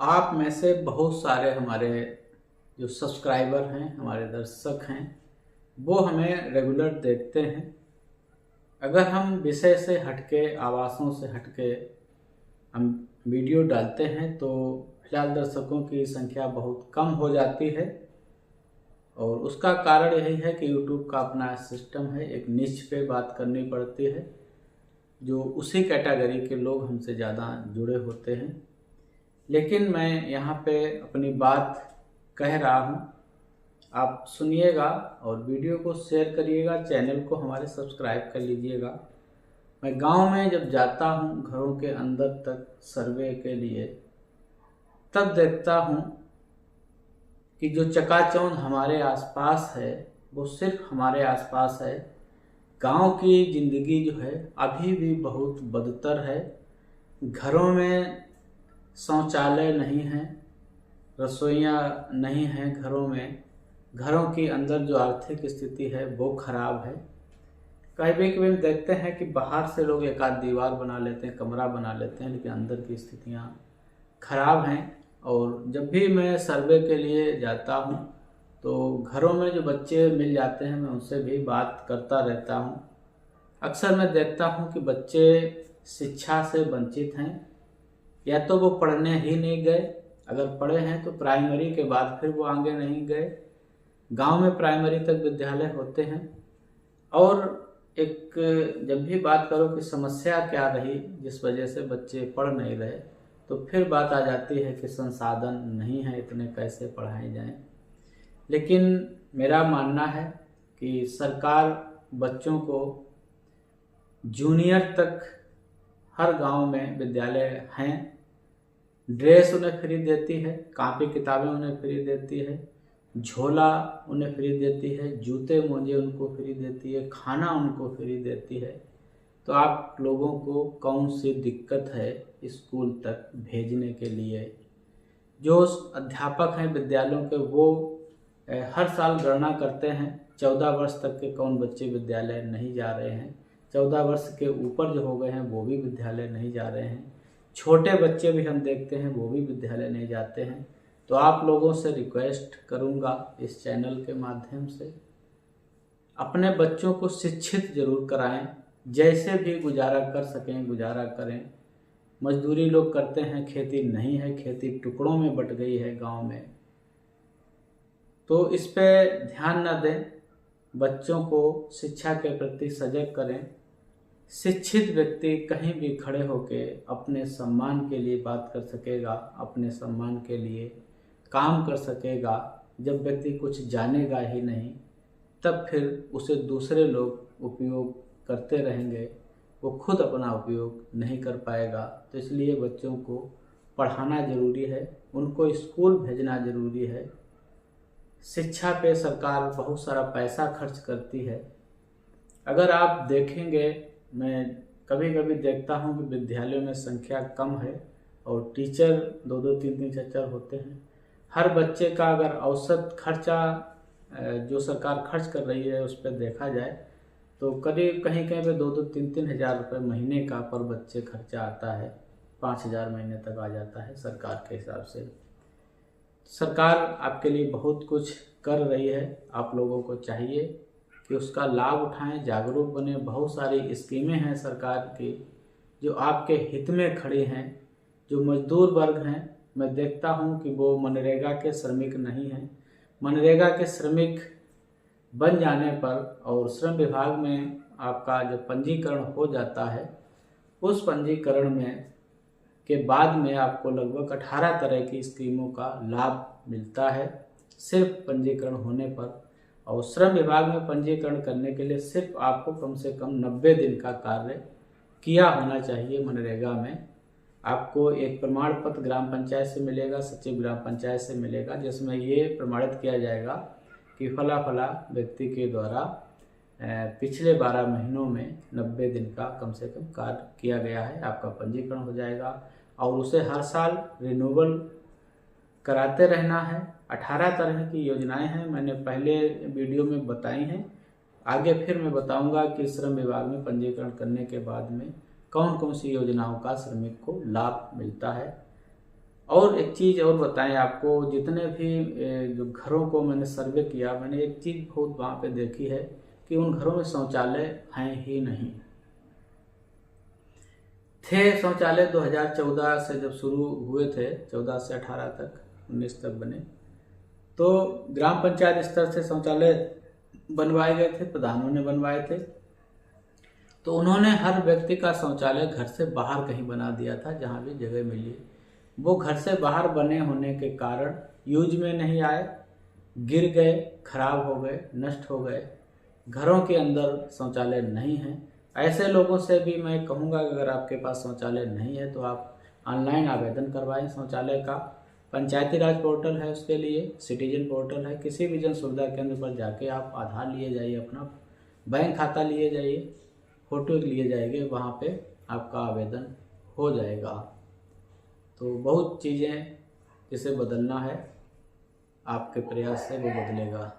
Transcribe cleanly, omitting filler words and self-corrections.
आप में से बहुत सारे हमारे जो सब्सक्राइबर हैं, हमारे दर्शक हैं, वो हमें रेगुलर देखते हैं। अगर हम विषय से हटके, आवासों से हटके हम वीडियो डालते हैं तो फिलहाल दर्शकों की संख्या बहुत कम हो जाती है। और उसका कारण यही है कि यूट्यूब का अपना सिस्टम है, एक निश पे बात करनी पड़ती है, जो उसी कैटेगरी के लोग हमसे ज़्यादा जुड़े होते हैं। लेकिन मैं यहाँ पे अपनी बात कह रहा हूँ, आप सुनिएगा और वीडियो को शेयर करिएगा, चैनल को हमारे सब्सक्राइब कर लीजिएगा। मैं गांव में जब जाता हूँ घरों के अंदर तक सर्वे के लिए, तब देखता हूँ कि जो चकाचौंध हमारे आसपास है वो सिर्फ हमारे आसपास है। गांव की ज़िंदगी जो है अभी भी बहुत बदतर है। घरों में शौचालय नहीं हैं, रसोइयाँ नहीं हैं घरों में। घरों की अंदर जो आर्थिक स्थिति है वो खराब है। कभी कभी हम देखते हैं कि बाहर से लोग एक आध दीवार बना लेते हैं, कमरा बना लेते हैं, लेकिन अंदर की स्थितियाँ खराब हैं। और जब भी मैं सर्वे के लिए जाता हूँ तो घरों में जो बच्चे मिल जाते हैं मैं उनसे भी बात करता रहता हूँ। अक्सर मैं देखता हूँ कि बच्चे शिक्षा से वंचित हैं, या तो वो पढ़ने ही नहीं गए, अगर पढ़े हैं तो प्राइमरी के बाद फिर वो आगे नहीं गए। गांव में प्राइमरी तक विद्यालय होते हैं। और एक जब भी बात करो कि समस्या क्या रही जिस वजह से बच्चे पढ़ नहीं रहे, तो फिर बात आ जाती है कि संसाधन नहीं है, इतने कैसे पढ़ाए जाएं। लेकिन मेरा मानना है कि सरकार बच्चों को जूनियर तक हर गांव में विद्यालय हैं, ड्रेस उन्हें फ्री देती है, कापी किताबें उन्हें फ्री देती है, झोला उन्हें फ्री देती है, जूते मोजे उनको फ्री देती है, खाना उनको फ्री देती है। तो आप लोगों को कौन सी दिक्कत है स्कूल तक भेजने के लिए? जो अध्यापक हैं विद्यालयों के वो हर साल गणना करते हैं 14 वर्ष तक के कौन बच्चे विद्यालय नहीं जा रहे हैं। 14 वर्ष के ऊपर जो हो गए हैं वो भी विद्यालय नहीं जा रहे हैं। छोटे बच्चे भी हम देखते हैं वो भी विद्यालय नहीं जाते हैं। तो आप लोगों से रिक्वेस्ट करूंगा इस चैनल के माध्यम से, अपने बच्चों को शिक्षित जरूर कराएं, जैसे भी गुजारा कर सकें गुजारा करें। मजदूरी लोग करते हैं, खेती नहीं है, खेती टुकड़ों में बट गई है गांव में। तो इस पे ध्यान न दें, बच्चों को शिक्षा के प्रति सजग करें। शिक्षित व्यक्ति कहीं भी खड़े होकर अपने सम्मान के लिए बात कर सकेगा, अपने सम्मान के लिए काम कर सकेगा। जब व्यक्ति कुछ जानेगा ही नहीं, तब फिर उसे दूसरे लोग उपयोग करते रहेंगे, वो खुद अपना उपयोग नहीं कर पाएगा। तो इसलिए बच्चों को पढ़ाना ज़रूरी है, उनको स्कूल भेजना ज़रूरी है। शिक्षा पे सरकार बहुत सारा पैसा खर्च करती है। अगर आप देखेंगे, मैं कभी कभी देखता हूँ कि विद्यालयों में संख्या कम है और टीचर 2-2, 3-3, 4-4 होते हैं। हर बच्चे का अगर औसत खर्चा जो सरकार खर्च कर रही है उस पर देखा जाए तो करीब कहीं कहीं पे 2-2, 3-3 हज़ार रुपये महीने का पर बच्चे खर्चा आता है। 5,000 महीने तक आ जाता है सरकार के हिसाब से। सरकार आपके लिए बहुत कुछ कर रही है, आप लोगों को चाहिए कि उसका लाभ उठाएं, जागरूक बने। बहुत सारी स्कीमें हैं सरकार की जो आपके हित में खड़ी हैं। जो मजदूर वर्ग हैं, मैं देखता हूं कि वो मनरेगा के श्रमिक नहीं हैं। मनरेगा के श्रमिक बन जाने पर और श्रम विभाग में आपका जो पंजीकरण हो जाता है, उस पंजीकरण में के बाद में आपको लगभग 18 तरह की स्कीमों का लाभ मिलता है सिर्फ पंजीकरण होने पर। और श्रम विभाग में पंजीकरण करने के लिए सिर्फ आपको कम से कम 90 दिन का कार्य किया होना चाहिए। मनरेगा में आपको एक प्रमाण पत्र ग्राम पंचायत से मिलेगा, सचिव ग्राम पंचायत से मिलेगा, जिसमें ये प्रमाणित किया जाएगा कि फला फला व्यक्ति के द्वारा पिछले 12 महीनों में 90 दिन का कम से कम कार्य किया गया है। आपका पंजीकरण हो जाएगा और उसे हर साल रिन्यूअल कराते रहना है। 18 तरह की योजनाएं हैं, मैंने पहले वीडियो में बताई हैं। आगे फिर मैं बताऊंगा कि श्रम विभाग में पंजीकरण करने के बाद में कौन कौन सी योजनाओं का श्रमिक को लाभ मिलता है। और एक चीज़ और बताएं आपको, जितने भी जो घरों को मैंने सर्वे किया, मैंने एक चीज़ बहुत वहाँ पे देखी है कि उन घरों में शौचालय हैं ही नहीं। थे शौचालय 2014 से जब शुरू हुए थे, 14 से 18 तक, 19 तक बने, तो ग्राम पंचायत स्तर से शौचालय बनवाए गए थे, प्रधानों ने बनवाए थे। तो उन्होंने हर व्यक्ति का शौचालय घर से बाहर कहीं बना दिया था, जहाँ भी जगह मिली। वो घर से बाहर बने होने के कारण यूज में नहीं आए, गिर गए, खराब हो गए, नष्ट हो गए। घरों के अंदर शौचालय नहीं है। ऐसे लोगों से भी मैं कहूँगा कि अगर आपके पास शौचालय नहीं है तो आप ऑनलाइन आवेदन करवाएं शौचालय का। पंचायती राज पोर्टल है उसके लिए, सिटीजन पोर्टल है। किसी भी जन सुविधा केंद्र पर जाके आप आधार लिए जाइए, अपना बैंक खाता लिए जाइए, फोटो लिए जाएंगे, वहाँ पे आपका आवेदन हो जाएगा। तो बहुत चीज़ें जिसे बदलना है, आपके प्रयास से वो बदलेगा।